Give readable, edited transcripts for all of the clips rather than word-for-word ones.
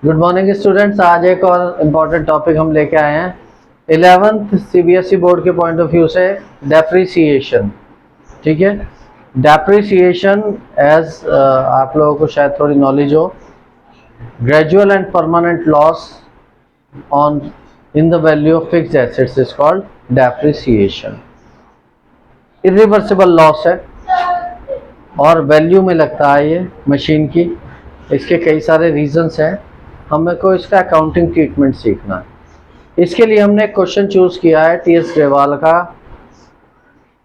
Good morning students. आज एक और इम्पॉर्टेंट टॉपिक हम लेके आए हैं 11th सीबीएसई बोर्ड के पॉइंट ऑफ व्यू से, डेप्रिसिएशन। ठीक है, डेप्रिसिएशन एज आप लोगों को शायद थोड़ी नॉलेज हो, gradual and permanent loss on in the value of fixed assets is called depreciation. Irreversible loss है और वैल्यू में लगता है ये मशीन की। इसके कई सारे रीजंस हैं, हमें को इसका अकाउंटिंग ट्रीटमेंट सीखना है। इसके लिए हमने एक क्वेश्चन चूज किया है टीएस ग्रेवाल का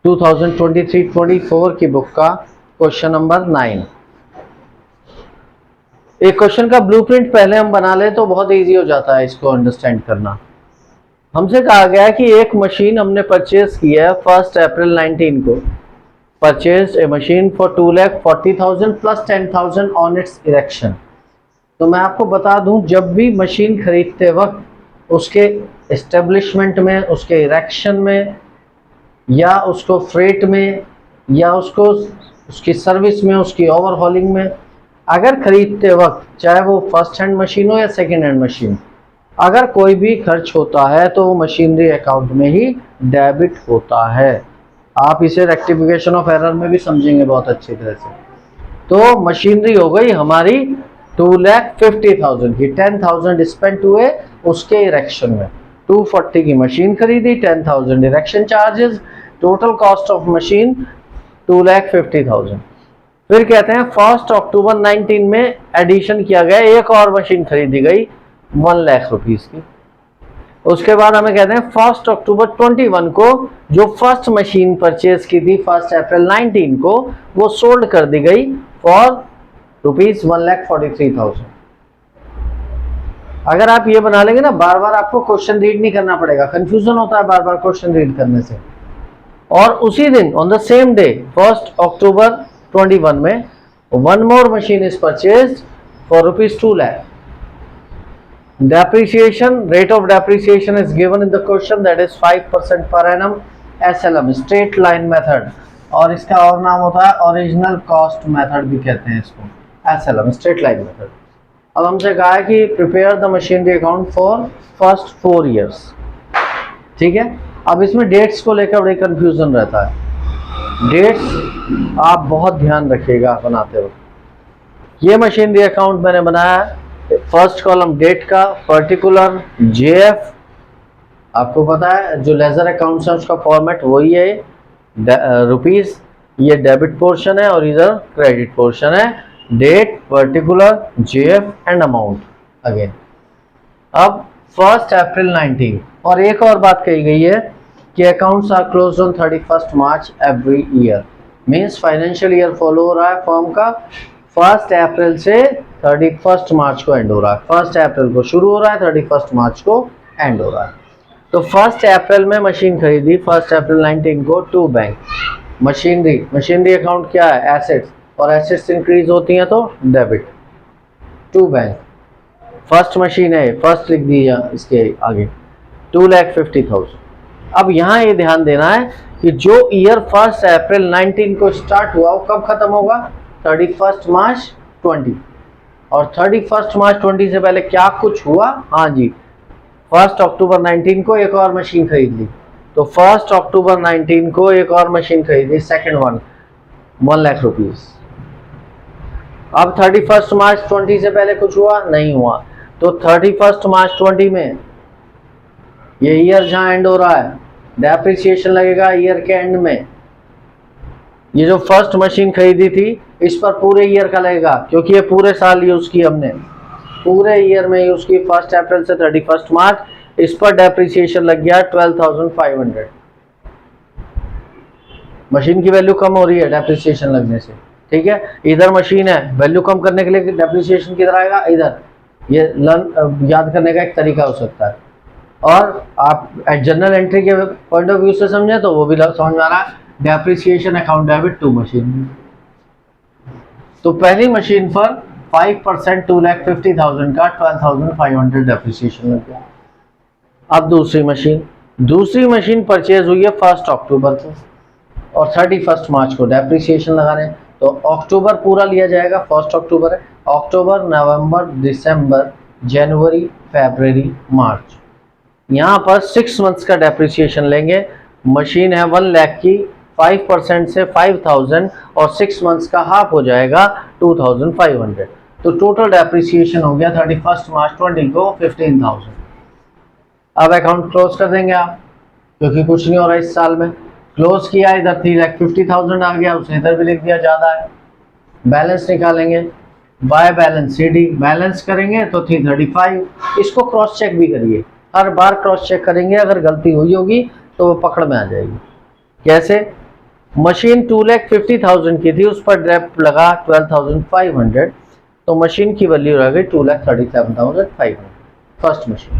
2023-24 की बुक का क्वेश्चन नंबर 9। एक क्वेश्चन का ब्लूप्रिंट पहले हम बना ले तो बहुत इजी हो जाता है इसको अंडरस्टैंड करना। हमसे कहा गया है कि एक मशीन हमने परचेज की है 1 अप्रैल 19 को, purchase a machine for 2,40,000 plus 10,000 on it's erection. तो मैं आपको बता दूं, जब भी मशीन खरीदते वक्त उसके एस्टेब्लिशमेंट में, उसके इरेक्शन में, या उसको फ्रेट में, या उसको उसकी सर्विस में, उसकी ओवरहॉलिंग में, अगर खरीदते वक्त चाहे वो फर्स्ट हैंड मशीन हो या सेकेंड हैंड मशीन, अगर कोई भी खर्च होता है तो वो मशीनरी अकाउंट में ही डेबिट होता है। आप इसे रेक्टिफिकेशन ऑफ एरर में भी समझेंगे बहुत अच्छी तरह से। तो मशीनरी हो गई हमारी 2,50,000 की, 10,000 स्पेंड हुए उसके इरेक्शन में। 240 की मशीन खरीदी, 10,000 erection charges, total cost of machine 2,50,000। फिर कहते हैं 1 अक्टूबर 19 में एडिशन किया गया, एक और मशीन खरीदी गई 1 लाख रुपीस की। उसके बाद हमें कहते हैं 1 अक्टूबर 21 को जो फर्स्ट मशीन परचेज की थी 1 अप्रैल 19 को, वो सोल्ड कर दी गई फॉर ₹1,43,000। अगर आप ये बना लेंगे ना, बार बार आपको क्वेश्चन रीड नहीं करना पड़ेगा, कंफ्यूजन होता है बार बार क्वेश्चन रीड करने से। और उसी दिन ऑन द सेम डे 1 अक्टूबर 21 में one more machine is purchased for ₹2 lakh. Depreciation rate of depreciation is given in the question, that is 5% per annum, SLM straight line method, और इसका और नाम होता है ओरिजिनल कॉस्ट मेथड भी कहते हैं इसको, SLM स्ट्रेट लाइन मेथड। अब हमसे कहा है कि prepare the machinery account for first 4 years. ठीक है, अब इसमें डेट्स को लेकर बड़ी कंफ्यूजन रहता है। डेट्स आप बहुत ध्यान रखिएगा बनाते वक्त। ये मशीनरी अकाउंट मैंने बनाया है, फर्स्ट कॉलम डेट का, पर्टिकुलर जेएफ, आपको पता है जो लेजर अकाउंट्स है उसका फॉर्मेट वही है, रुपीस, ये डेबिट पोर्शन है और इधर क्रेडिट पोर्शन है। Date, particular, JF and amount again. अब 1 अप्रैल 19, और एक और बात कही गई है कि accounts are closed on 31 March every year. Means financial year follow हो रहा है फर्म का 1 अप्रैल से 31 मार्च को एंड हो रहा है। 1 अप्रैल को शुरू हो रहा है, 31 मार्च को एंड हो रहा है। तो 1 अप्रैल में मशीन खरीदी, 1 अप्रैल 19 को टू बैंक। मशीनरी अकाउंट क्या है? एसेट्स, और एसेट्स इंक्रीज होती हैं तो debit. To bank, first machine है, फर्स्ट लिख दिया इसके आगे 2,50,000। अब यहाँ ये ध्यान देना है कि जो ईयर 1 अप्रैल 19 को स्टार्ट हुआ वो कब खत्म होगा? 31 मार्च 20। और 31 मार्च 20 से पहले क्या कुछ हुआ? हाँ जी, 1 अक्टूबर 19 को एक और मशीन खरीद ली। तो 1 अक्टूबर 19 को एक और मशीन खरीदी, सेकंड वन, 1 लाख रुपीस। अब 31 मार्च 20 से पहले कुछ हुआ? नहीं हुआ। तो 31 मार्च 20 में ये ईयर जहां एंड हो रहा है, डेप्रिसिएशन लगेगा ईयर के एंड में। ये जो फर्स्ट मशीन खरीदी थी इस पर पूरे ईयर का लगेगा, क्योंकि ये पूरे साल यूज की हमने, पूरे ईयर में यूज की, 1 अप्रैल से 31 मार्च। इस पर डेप्रिसिएशन लग गया 12,500। मशीन की वैल्यू कम हो रही है डेप्रिसिएशन लगने से। ठीक है, इधर मशीन है, वैल्यू कम करने के लिए डेप्रिसिएशन किधर आएगा? इधर। ये याद करने का एक तरीका हो सकता है। और आप जनरल एंट्री के पॉइंट ऑफ व्यू से समझे तो वो भी समझ में आ रहा है, depreciation account debit to machine. तो पहली मशीन पर 5% 2,50,000 का 12,500 डेप्रिसिएशन लग गया। अब दूसरी मशीन परचेज हुई है 1 अक्टूबर को और 31 मार्च को डेप्रिसिएशन लगा रहे हैं। तो अक्टूबर पूरा लिया जाएगा, 1 अक्टूबर है, अक्टूबर, नवंबर, दिसंबर, जनवरी, फरवरी, मार्च। यहाँ पर 6 मंथ्स का डेप्रिसिएशन लेंगे। मशीन है 1 लाख की, 5% से 5000 और 6 मंथ्स का हाफ हो जाएगा 2500। तो टोटल डेप्रिसिएशन हो गया 31 मार्च 20 को 15000। अब अकाउंट क्लोज कर देंगे आप, क्योंकि कुछ नहीं हो रहा इस साल में। क्लोज किया, इधर 3,50,000 आ गया, उसने इधर भी लिख दिया ज़्यादा है। बैलेंस निकालेंगे, बाय बैलेंस CD बैलेंस करेंगे तो 335। इसको क्रॉस चेक भी करिए, हर बार क्रॉस चेक करेंगे, अगर गलती हुई होगी तो वो पकड़ में आ जाएगी। कैसे? मशीन 2,50,000 की थी, उस पर ड्रेप लगा 12,500, तो मशीन की वैल्यू रह गई 2,37,500 फर्स्ट मशीन।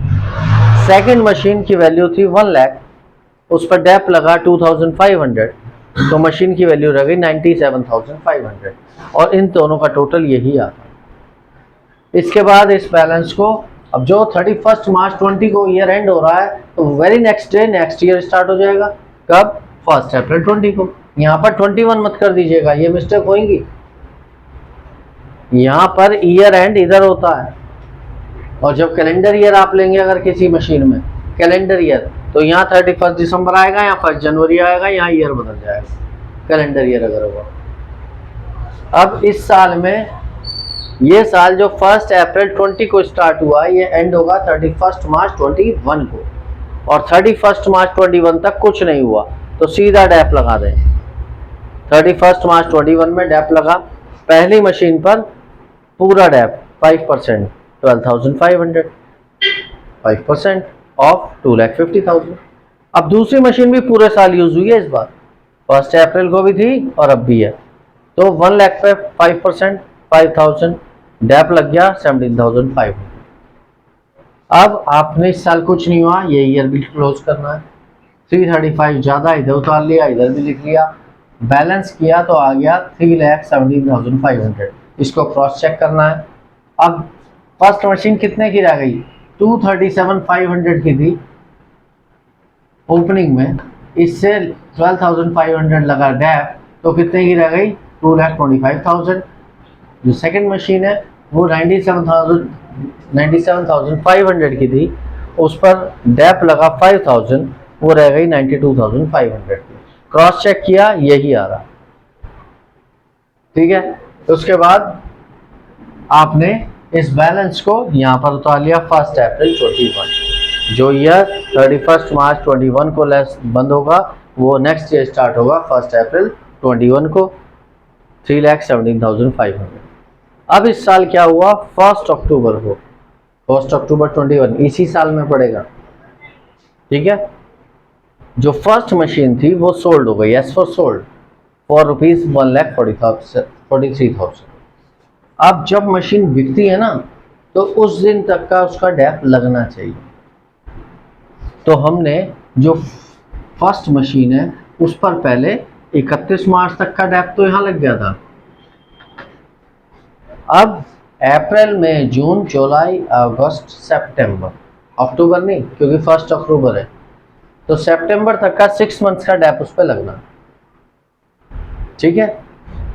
सेकंड मशीन की वैल्यू थी 1 लाख, उस पर डेप लगा 2,500, तो मशीन की वैल्यू रह गई 97,500 और इन दोनों का टोटल यही आता। इसके बाद इस बैलेंस को, अब जो 31 मार्च 20 को ईयर एंड हो रहा है, तो very next day next year start हो जाएगा। कब? 1 अप्रैल 20 को। यहाँ पर 21 मत कर दीजिएगा, ये मिस्टेक होगी। यहाँ पर ईयर एंड इधर होता है, और जब कैलेंडर ईयर आप लेंगे अगर किसी मशीन में कैलेंडर ईयर, तो यहाँ 31 दिसंबर आएगा, यहाँ 1 जनवरी आएगा, यहाँ ईयर बदल जाएगा कैलेंडर ईयर अगर होगा। अब इस साल में, ये साल जो 1 अप्रैल 20 को स्टार्ट हुआ, ये एंड होगा 31 मार्च 21 को, और 31 मार्च 21 तक कुछ नहीं हुआ, तो सीधा डैप लगा दें। 31 मार्च 21 में डैप लगा, पहली मशीन पर पूरा डैप 5%, 12,500, 5% ऑफ 2,50,000। अब दूसरी मशीन भी पूरे साल यूज हुई है इस बार, 1 अप्रैल को भी थी और अब भी है, तो 1 लाख पे 5%, 5,000 डैप लग गया 17,500। अब आपने इस साल कुछ नहीं हुआ, ये ईयर भी क्लोज करना है। 335 ज़्यादा इधर उतार लिया, इधर भी लिख लिया, बैलेंस किया तो आ गया 3,17,500। इसको क्रॉस चेक करना है। अब फर्स्ट मशीन कितने की रह गई? 237,500 की थी ओपनिंग में, इससे 12,500 लगा डैप, तो कितने की रह गई? 2,25,000। जो सेकंड मशीन है वो 97,500 की थी, उस पर डैप लगा 5,000, वो रह गई 92,500 की। क्रॉस चेक किया, यही आ रहा। ठीक है, उसके बाद आपने इस बैलेंस को यहाँ पर उतार लिया 1 अप्रैल 21। जो ईयर 31 मार्च 21 को लेस बंद होगा, वो नेक्स्ट ईयर स्टार्ट होगा 1 अप्रैल 21 को, 3,17,500। अब इस साल क्या हुआ? 1 अक्टूबर को, 1 अक्टूबर 21 इसी साल में पड़ेगा। ठीक है, जो फर्स्ट मशीन थी वो सोल्ड हो गई, as for sold for rupees 1,43,000। अब जब मशीन बिकती है ना, तो उस दिन तक का उसका डैप लगना चाहिए। तो हमने जो फर्स्ट मशीन है उस पर पहले 31 मार्च तक का डैप तो यहाँ लग गया था। अब अप्रैल, मई, जून, जुलाई, अगस्त, सितंबर, अक्टूबर नहीं क्योंकि 1 अक्टूबर है, तो सितंबर तक का 6 मंथ्स का डैप उस पर लगना। ठीक है,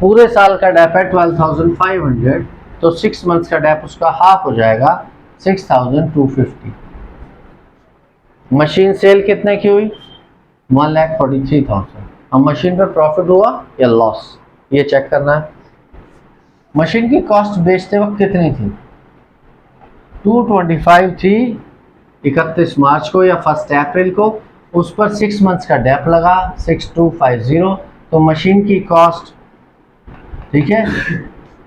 पूरे साल का डैप है 12,500, तो 6 मंथ्स का डैप उसका हाफ हो जाएगा 6,250। मशीन सेल कितने की हुई? 1,43,000। अब मशीन पर प्रॉफिट हुआ या लॉस, ये चेक करना है। मशीन की कॉस्ट बेचते वक्त कितनी थी? 225 थी 31 मार्च को या 1 अप्रैल को, उस पर 6 मंथ्स का डैप लगा 6,250, तो मशीन की कॉस्ट, ठीक है,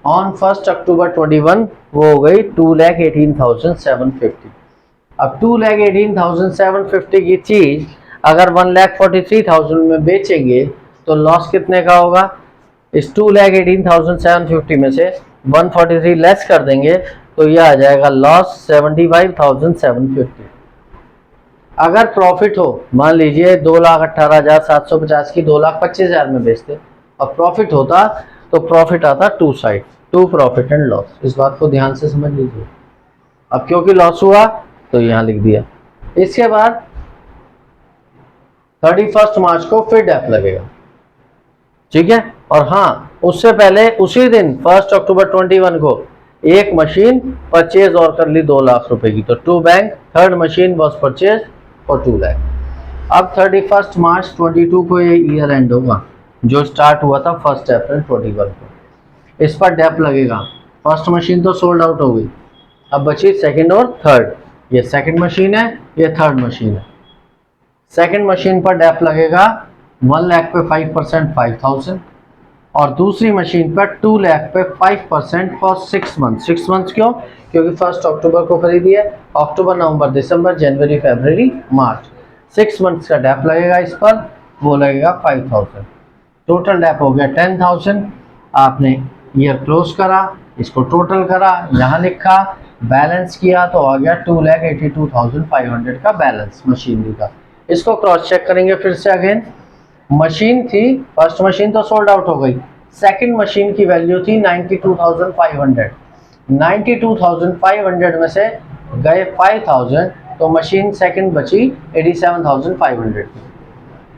ऑन 1 अक्टूबर 21 वो हो गई 2,18,750। अब 2,18,750 की चीज अगर 1,43,000 में बेचेंगे तो लॉस कितने का होगा? इस 2,18,750 में से 143 लेस कर देंगे तो यह आ जाएगा लॉस 75,750। अगर प्रॉफिट हो, मान लीजिए 2,18,750 की 2,25,000 में बेचते और प्रॉफिट होता, तो प्रॉफिट आता to side, to profit and loss. इस बात को ध्यान से समझ लीजिए। अब क्योंकि लॉस हुआ तो यहाँ लिख दिया। इसके बाद 31 मार्च को फिर डैप लगेगा। ठीक है, और हाँ, उससे पहले उसी दिन 1 अक्टूबर 21 को एक मशीन परचेज और कर ली 2 लाख रुपए की, तो to bank, third machine was purchase for 2 lakh. अब 31 मार्च 22 को ये ईयर एंड होगा, जो स्टार्ट हुआ था 1 अप्रैल 21 को। इस पर डेप लगेगा। फर्स्ट मशीन तो सोल्ड आउट हो गई, अब बची सेकंड और थर्ड। ये सेकंड मशीन है, ये थर्ड मशीन है। सेकंड मशीन पर डेप लगेगा 1 लाख पे 5% 5000, और दूसरी मशीन पर 2 लाख पे 5% फॉर 6 मंथ। 6 मंथ क्यों? क्योंकि 1 अक्टूबर को खरीदी है, अक्टूबर, नवंबर, दिसंबर, जनवरी, फरवरी, मार्च, 6 मंथ्स का डेप लगेगा इस पर, वो लगेगा 5000। टोटल डेप हो गया 10,000। आपने ईयर क्लोज करा, इसको टोटल करा, यहाँ लिखा, बैलेंस किया तो आ गया 2,82,500 का बैलेंस मशीनरी का। इसको क्रॉस चेक करेंगे फिर से अगेन। मशीन थी, फर्स्ट मशीन तो सोल्ड आउट हो गई, सेकंड मशीन की वैल्यू थी 92,500। 92,500 में से गए 5,000, तो मशीन सेकंड बची 87,500 की।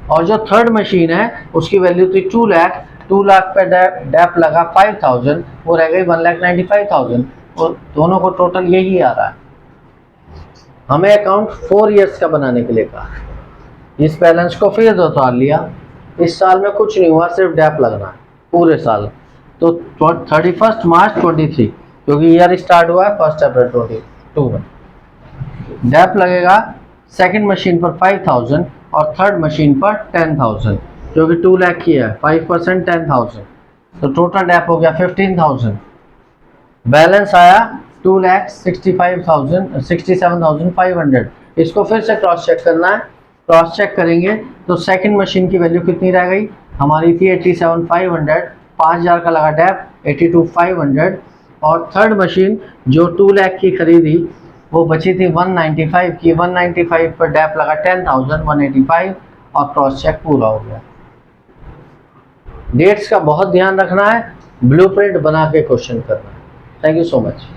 और जो थर्ड मशीन है उसकी वैल्यू थी 2 लाख, 2 लाख पे डेप लगा 5,000, वो रह गई 1,95,000। और दोनों को टोटल यही आ रहा है। हमें अकाउंट 4 ईयर्स का बनाने के लिए कहा, इस बैलेंस को फिर उतार लिया। इस साल में कुछ नहीं हुआ, सिर्फ डेप लगना है पूरे साल। तो 31 मार्च 23, क्योंकि ईयर स्टार्ट हुआ है 1 अप्रैल 22 में, डेप लगेगा सेकंड मशीन पर 5,000 और थर्ड मशीन पर 10,000, जो कि 2 लाख की है, 5% 10,000, तो टोटल डेप हो गया 15,000। बैलेंस आया 2,67,500। इसको फिर से क्रॉस चेक करना है। क्रॉस चेक करेंगे तो सेकंड मशीन की वैल्यू कितनी रह गई हमारी थी 87,500, 5,000 का लगा डेप 82,500, और थर्ड मशीन जो 2 लाख की खरीदी वो बची थी 195 की, 195 पर डेप लगा 10,000, 185, और क्रॉस चेक पूरा हो गया। डेट्स का बहुत ध्यान रखना है, ब्लूप्रिंट बना के क्वेश्चन करना है। Thank you so much.